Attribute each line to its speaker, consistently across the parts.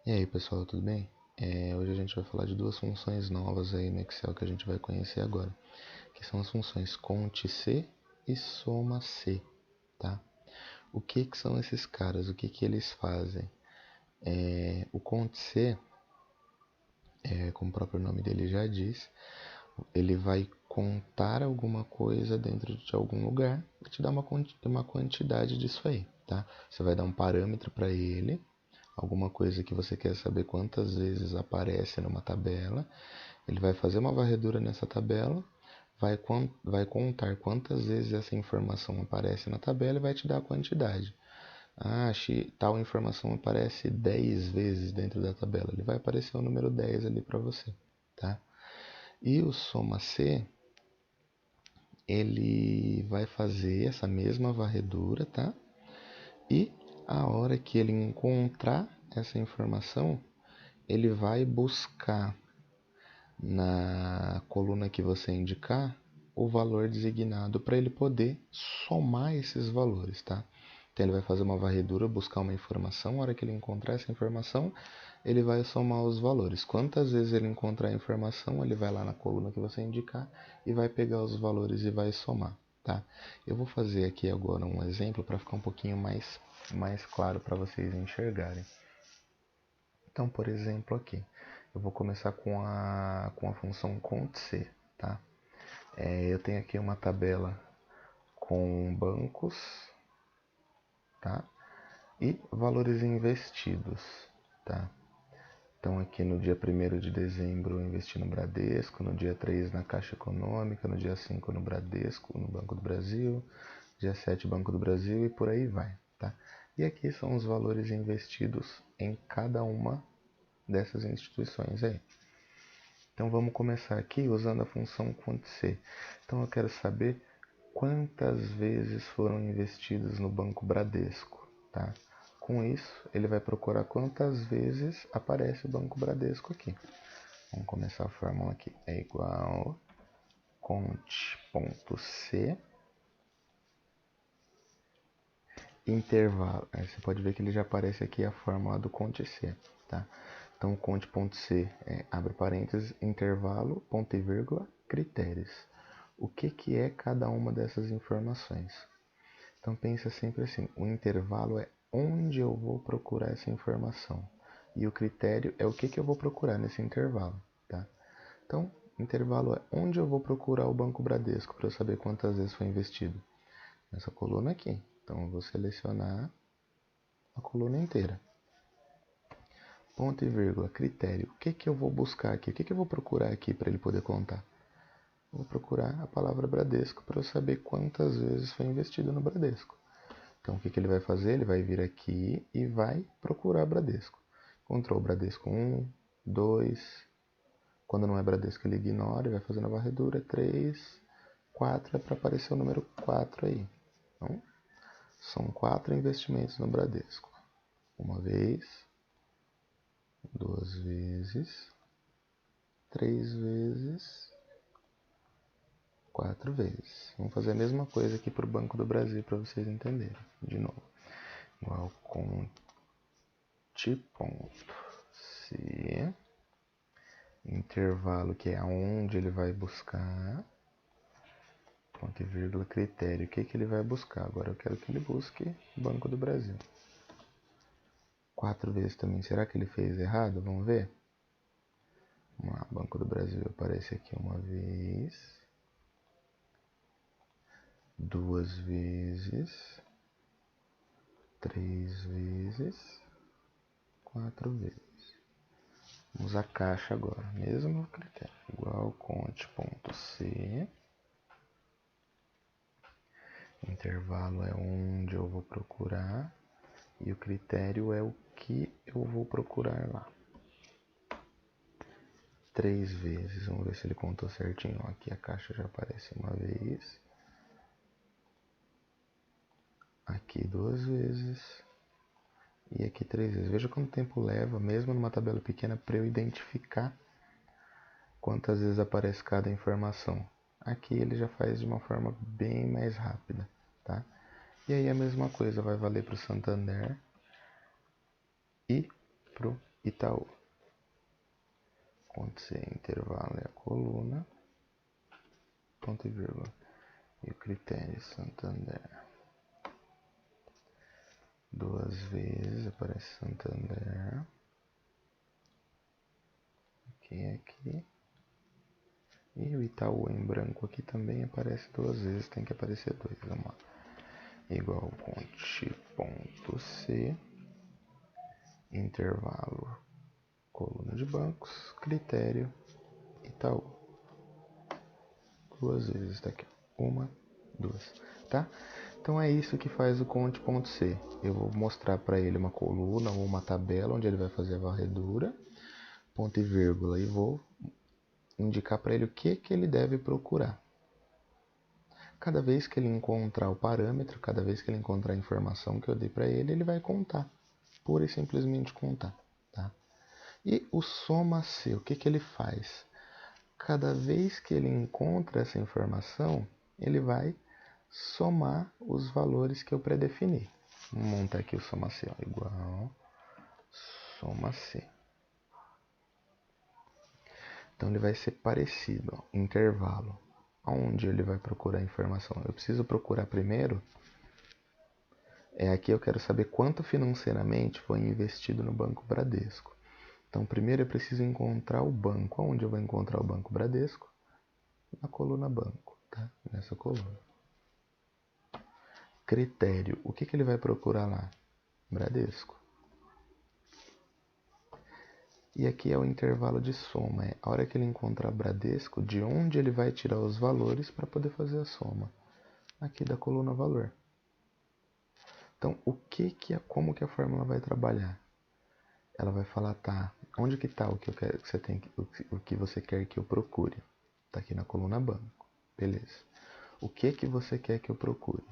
Speaker 1: E aí pessoal, tudo bem? Hoje a gente vai falar de duas funções novas aí no Excel que a gente vai conhecer agora, que são as funções cont_c e soma_c, tá? O que são esses caras? O que eles fazem? O cont_c, como o próprio nome dele já diz, ele vai contar alguma coisa dentro de algum lugar e te dar uma quantidade disso aí, tá? Você vai dar um parâmetro para ele, alguma coisa que você quer saber quantas vezes aparece numa tabela. Ele vai fazer uma varredura nessa tabela, vai contar quantas vezes essa informação aparece na tabela e vai te dar a quantidade. Tal informação aparece 10 vezes dentro da tabela. Ele vai aparecer o número 10 ali para você, tá? E o soma_c, ele vai fazer essa mesma varredura, tá? E a hora que ele encontrar essa informação, ele vai buscar na coluna que você indicar o valor designado para ele poder somar esses valores, tá? Então ele vai fazer uma varredura, buscar uma informação, a hora que ele encontrar essa informação, ele vai somar os valores. Quantas vezes ele encontrar a informação, ele vai lá na coluna que você indicar e vai pegar os valores e vai somar, tá? Eu vou fazer aqui agora um exemplo para ficar um pouquinho mais claro para vocês enxergarem. Então, por exemplo, aqui, eu vou começar com a função cont_c, tá? Eu tenho aqui uma tabela com bancos, tá? E valores investidos, tá? Então, aqui no dia 1º de dezembro eu investi no Bradesco, no dia 3 na Caixa Econômica, no dia 5 no Bradesco, no Banco do Brasil, dia 7 Banco do Brasil e por aí vai, tá? E aqui são os valores investidos em cada uma dessas instituições aí. Então vamos começar aqui usando a função cont_c. Então eu quero saber quantas vezes foram investidos no Banco Bradesco, tá? Com isso, ele vai procurar quantas vezes aparece o Banco Bradesco aqui. Vamos começar a fórmula aqui. É igual cont.c intervalo. Aí você pode ver que ele já aparece aqui a fórmula do cont_c, tá? Então, cont.c abre parênteses, intervalo, ponto e vírgula, critérios. O que é cada uma dessas informações? Então, pensa sempre assim, o intervalo é onde eu vou procurar essa informação. E o critério é o que eu vou procurar nesse intervalo, tá? Então, intervalo é onde eu vou procurar o Banco Bradesco para eu saber quantas vezes foi investido. Nessa coluna aqui. Então, eu vou selecionar a coluna inteira. Ponto e vírgula, critério. O que eu vou buscar aqui? O que eu vou procurar aqui para ele poder contar? Eu vou procurar a palavra Bradesco para eu saber quantas vezes foi investido no Bradesco. Então, o que ele vai fazer? Ele vai vir aqui e vai procurar Bradesco. Encontrou o Bradesco 1, 2. Quando não é Bradesco, ele ignora e vai fazendo a varredura. 3, 4, é para aparecer o número 4 aí. Então, são 4 investimentos no Bradesco. Uma vez, 2 vezes, 3 vezes, 4 vezes. Vamos fazer a mesma coisa aqui para o Banco do Brasil para vocês entenderem. De novo. Igual cont.c intervalo, que é aonde ele vai buscar, ponto e vírgula, critério, o que ele vai buscar. Agora eu quero que ele busque Banco do Brasil. 4 vezes também, será que ele fez errado? Vamos ver? Vamos lá, Banco do Brasil aparece aqui uma vez, 2 vezes, 3 vezes, 4 vezes. Vamos usar caixa agora, mesmo critério, igual cont.c, intervalo é onde eu vou procurar e o critério é o que eu vou procurar lá. 3 vezes, vamos ver se ele contou certinho. Aqui a caixa já aparece uma vez, aqui 2 vezes e aqui 3 vezes. Veja quanto tempo leva, mesmo numa tabela pequena, para eu identificar quantas vezes aparece cada informação. Aqui ele já faz de uma forma bem mais rápida, tá? E aí a mesma coisa vai valer para o Santander e para o Itaú. Ponto C, intervalo é a coluna, ponto e vírgula. E o critério Santander. 2 vezes aparece Santander. Aqui. E o Itaú em branco aqui também aparece 2 vezes, tem que aparecer 2. Vamos lá. Igual conte ponto C, intervalo, coluna de bancos, critério, Itaú. 2 vezes, tá aqui. 1, 2, tá? Então é isso que faz o conte.c. Eu vou mostrar para ele uma coluna ou uma tabela onde ele vai fazer a varredura, ponto e vírgula, e vou indicar para ele o que ele deve procurar. Cada vez que ele encontrar o parâmetro, cada vez que ele encontrar a informação que eu dei para ele, ele vai contar. Pura e simplesmente contar. Tá? E o soma-C, o que ele faz? Cada vez que ele encontra essa informação, ele vai somar os valores que eu predefini. Vamos montar aqui o soma-C, igual soma-C. Então ele vai ser parecido, ó, intervalo. Onde ele vai procurar a informação? Eu preciso procurar primeiro, aqui eu quero saber quanto financeiramente foi investido no Banco Bradesco. Então primeiro eu preciso encontrar o banco. Onde eu vou encontrar o Banco Bradesco? Na coluna banco, tá? Nessa coluna. Critério, o que ele vai procurar lá? Bradesco. E aqui é o intervalo de soma, a hora que ele encontrar Bradesco, de onde ele vai tirar os valores para poder fazer a soma. Aqui da coluna valor. Então, como que a fórmula vai trabalhar? Ela vai falar, tá, onde que está o que você quer que eu procure? Está aqui na coluna banco. Beleza. O que você quer que eu procure?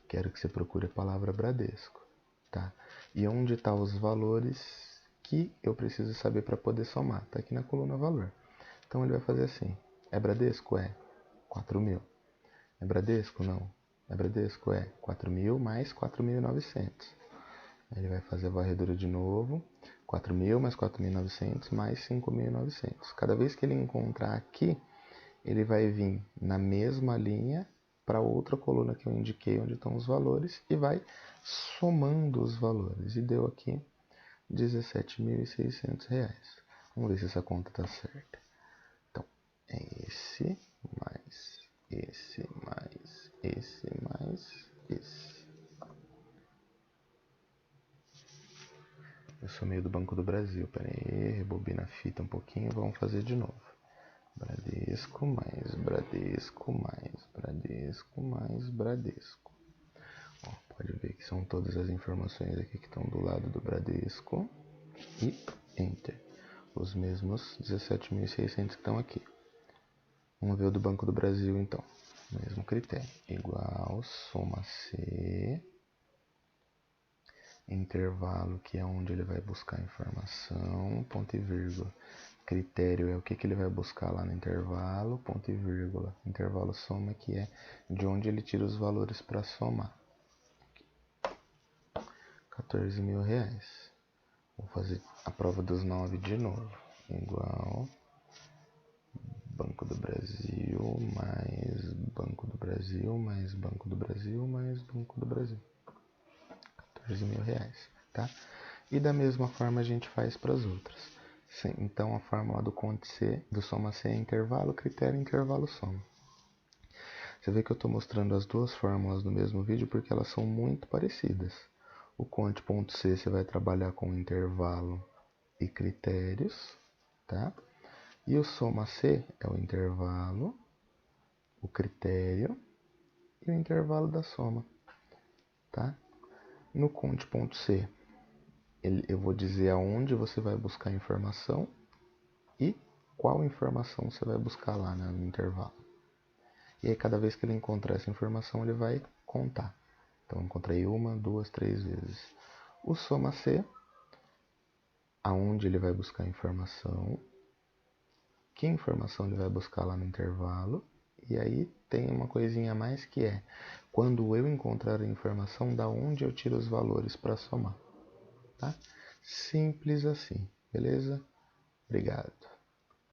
Speaker 1: Quero que você procure a palavra Bradesco, tá? E onde estão os valores que eu preciso saber para poder somar? Está aqui na coluna valor. Então ele vai fazer assim. É Bradesco? É 4.000. É Bradesco? Não. É Bradesco? É 4.000 mais 4.900. Ele vai fazer a varredura de novo. 4.000 mais 4.900 mais 5.900. Cada vez que ele encontrar aqui, ele vai vir na mesma linha para outra coluna que eu indiquei onde estão os valores e vai somando os valores. E deu aqui R$17.600. Vamos ver se essa conta está certa. Então, é esse mais esse mais esse mais esse. Eu sou meio do Banco do Brasil. Pera aí, rebobina a fita um pouquinho. Vamos fazer de novo. Bradesco mais Bradesco mais Bradesco mais Bradesco. Ó, pode ver que são todas as informações aqui que estão do lado do Bradesco. E Enter. Os mesmos 17.600 que estão aqui. Vamos ver o do Banco do Brasil então. Mesmo critério. Igual soma C. Intervalo, que é onde ele vai buscar a informação. Ponto e vírgula. Critério é o que ele vai buscar lá no intervalo, ponto e vírgula. Intervalo soma, que é de onde ele tira os valores para somar. R$14.000. Vou fazer a prova dos 9 de novo. Igual Banco do Brasil mais Banco do Brasil mais Banco do Brasil mais Banco do Brasil. R$14.000, tá? E da mesma forma a gente faz para as outras. Sim, então a fórmula do conte C, do soma C é intervalo, critério, intervalo, soma. Você vê que eu estou mostrando as duas fórmulas no mesmo vídeo porque elas são muito parecidas. O conte.c você vai trabalhar com intervalo e critérios, tá? E o soma C é o intervalo, o critério e o intervalo da soma, tá? No conte.c eu vou dizer aonde você vai buscar a informação e qual informação você vai buscar lá, né, no intervalo. E aí cada vez que ele encontrar essa informação, ele vai contar. Então eu encontrei 1, 2, 3 vezes. O soma C, aonde ele vai buscar a informação, que informação ele vai buscar lá no intervalo. E aí tem uma coisinha a mais que é, quando eu encontrar a informação, da onde eu tiro os valores para somar. Tá? Simples assim, beleza? Obrigado.